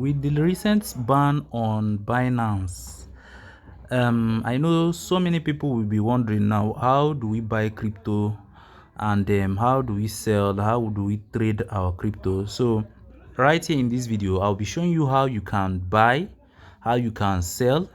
with the recent ban on Binance, I know so many people will be wondering now, how do we buy crypto, and how do we sell, how do we trade our crypto? So right here in this video, I'll be showing you how you can buy, how you can sell,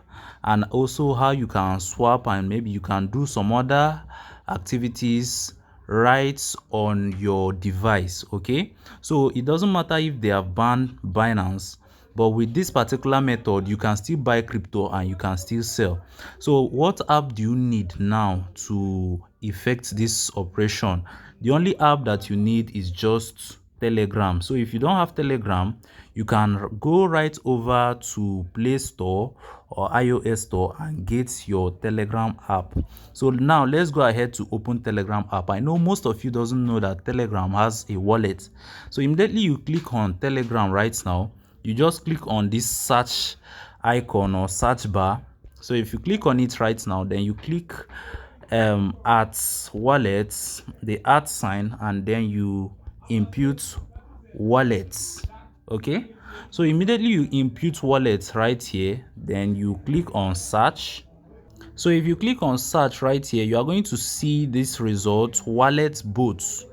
and also how you can swap, and maybe you can do some other activities right on your device. Okay, so it doesn't matter if they have banned Binance, but with this particular method you can still buy crypto and you can still sell. So what app do you need now to effect this operation? The only app that you need is just Telegram. So if you don't have Telegram, you can go right over to Play Store or iOS Store and get your Telegram app. So now let's go ahead to open Telegram app. I know most of you doesn't know that Telegram has a wallet. So immediately you click on Telegram right now, you just click on this search icon or search bar. So if you click on it right now, then you click at wallets, the @ sign, and then you impute wallets. Okay, so immediately you impute wallets right here, then you click on search. So if you click on search right here, you are going to see this result, wallet bots.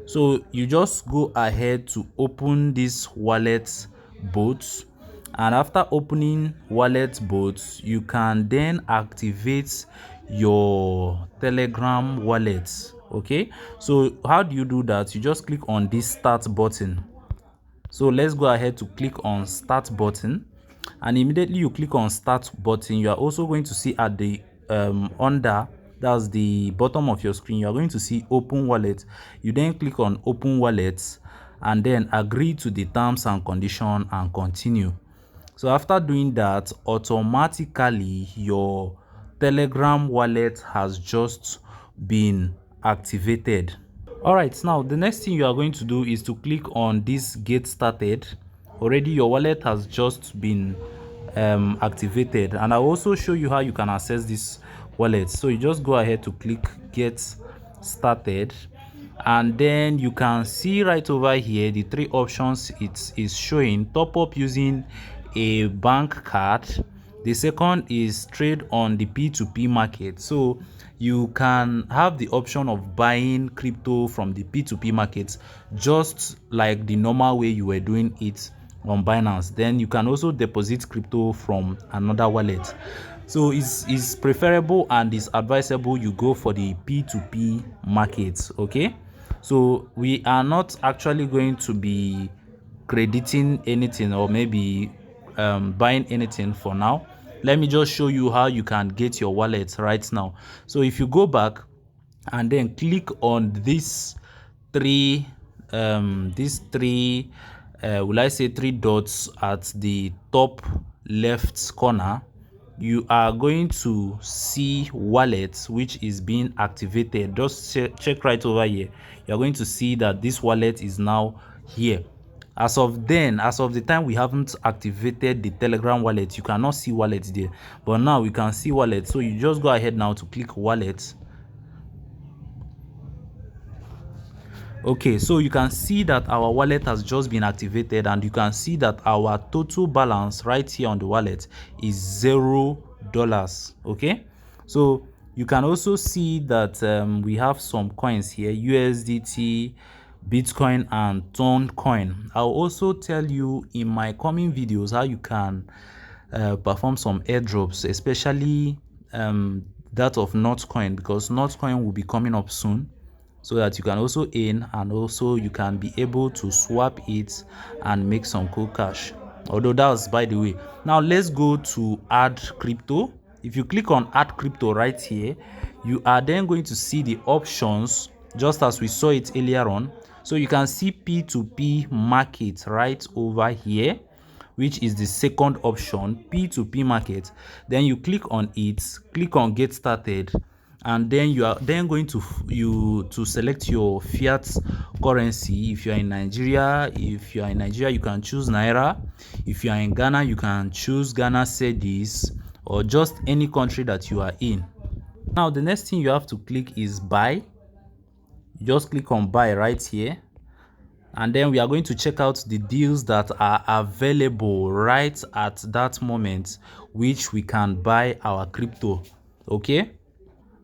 So you just go ahead to open this wallet bots, and after opening wallet bots, you can then activate your Telegram wallet. Okay, so how do you do that? You just click on this start button. So let's go ahead to click on start button, and immediately you click on start button, you are also going to see at the under, that's the bottom of your screen, you are going to see open wallet. You then click on open wallet and then agree to the terms and condition and continue. So after doing that, automatically your Telegram wallet has just been activated. Alright, now the next thing you are going to do is to click on this get started. Already your wallet has just been activated, and I'll also show you how you can access this wallet. So you just go ahead to click get started, and then you can see right over here the three options it is showing. Top up using a bank card. The second is trade on the P2P market. So you can have the option of buying crypto from the P2P market, just like the normal way you were doing it on Binance. Then you can also deposit crypto from another wallet. So it's preferable and it's advisable you go for the P2P market. Okay, so we are not actually going to be crediting anything or maybe buying anything for now. Let me just show you how you can get your wallet right now. So if you go back and then click on these three will I say three dots at the top left corner, you are going to see wallet which is being activated. Just check right over here. You're going to see that this wallet is now here. As of the time we haven't activated the Telegram wallet, you cannot see wallet there, but now we can see wallet. So you just go ahead now to click wallet. Okay, so you can see that our wallet has just been activated, and you can see that our total balance right here on the wallet is $0. Okay, so you can also see that we have some coins here, USDT, Bitcoin, and Toncoin. I'll also tell you in my coming videos how you can perform some airdrops, especially that of Notcoin, because Notcoin will be coming up soon, so that you can also earn, and also you can be able to swap it and make some cool cash. Although that's by the way. Now let's go to add crypto. If you click on add crypto right here, you are then going to see the options just as we saw it earlier on. So you can see P2P market right over here, which is the second option, P2P market. Then you click on it, click on get started, and then you are then going to select your fiat currency. If you are in Nigeria, you can choose Naira. If you are in Ghana, you can choose Ghana cedis, or just any country that you are in. Now the next thing you have to click is buy. You just click on buy right here, and then we are going to check out the deals that are available right at that moment, which we can buy our crypto. Okay,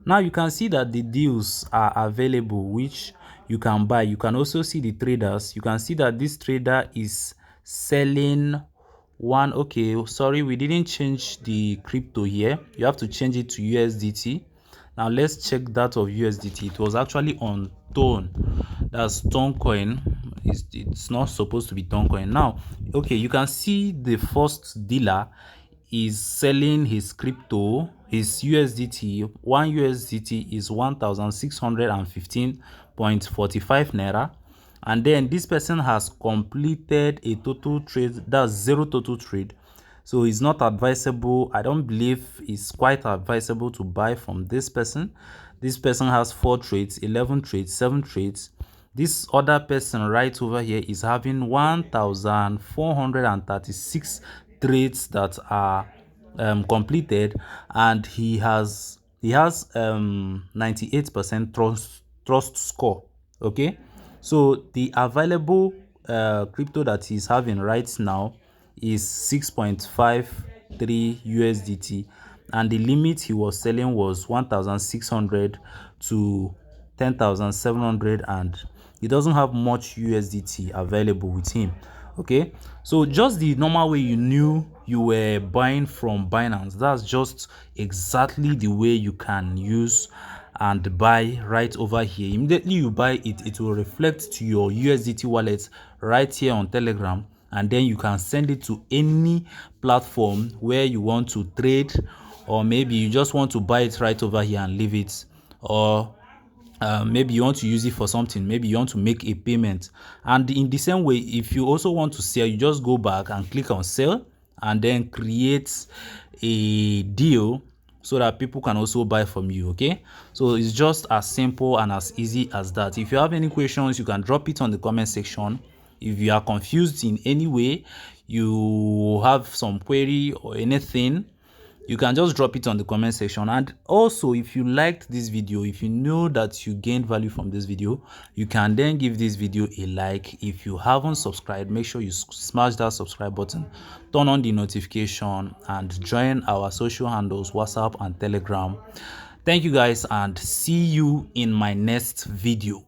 now you can see that the deals are available which you can buy. You can also see the traders. You can see that this trader is selling one. Okay, sorry, we didn't change the crypto here. You have to change it to USDT. Now let's check that of USDT. It was actually on Tone. That's Tone coin. It's not supposed to be Tone coin. Now, okay, you can see the first dealer is selling his crypto, his USDT. One USDT is 1,615.45 naira. And then this person has completed a total trade, that's zero total trade. So it's not advisable. I don't believe it's quite advisable to buy from this person. This person has 4 trades, 11 trades, 7 trades. This other person right over here is having 1,436 trades that are completed, and he has 98% trust score. Okay, so the available crypto that he's having right now is 6.53 USDT, and the limit he was selling was 1,600 to 10,700, and he doesn't have much USDT available with him. Okay, so just the normal way you knew you were buying from Binance, that's just exactly the way you can use and buy right over here. Immediately you buy it, it will reflect to your USDT wallet right here on Telegram, and then you can send it to any platform where you want to trade, or maybe you just want to buy it right over here and leave it, or maybe you want to use it for something, maybe you want to make a payment. And in the same way, if you also want to sell, you just go back and click on sell and then create a deal so that people can also buy from you. Okay, so it's just as simple and as easy as that. If you have any questions, you can drop it on the comment section. If you are confused in any way, you have some query or anything, you can just drop it on the comment section. And also, if you liked this video, if you know that you gained value from this video, you can then give this video a like. If you haven't subscribed, make sure you smash that subscribe button, turn on the notification, and join our social handles, WhatsApp and Telegram. Thank you guys, and see you in my next video.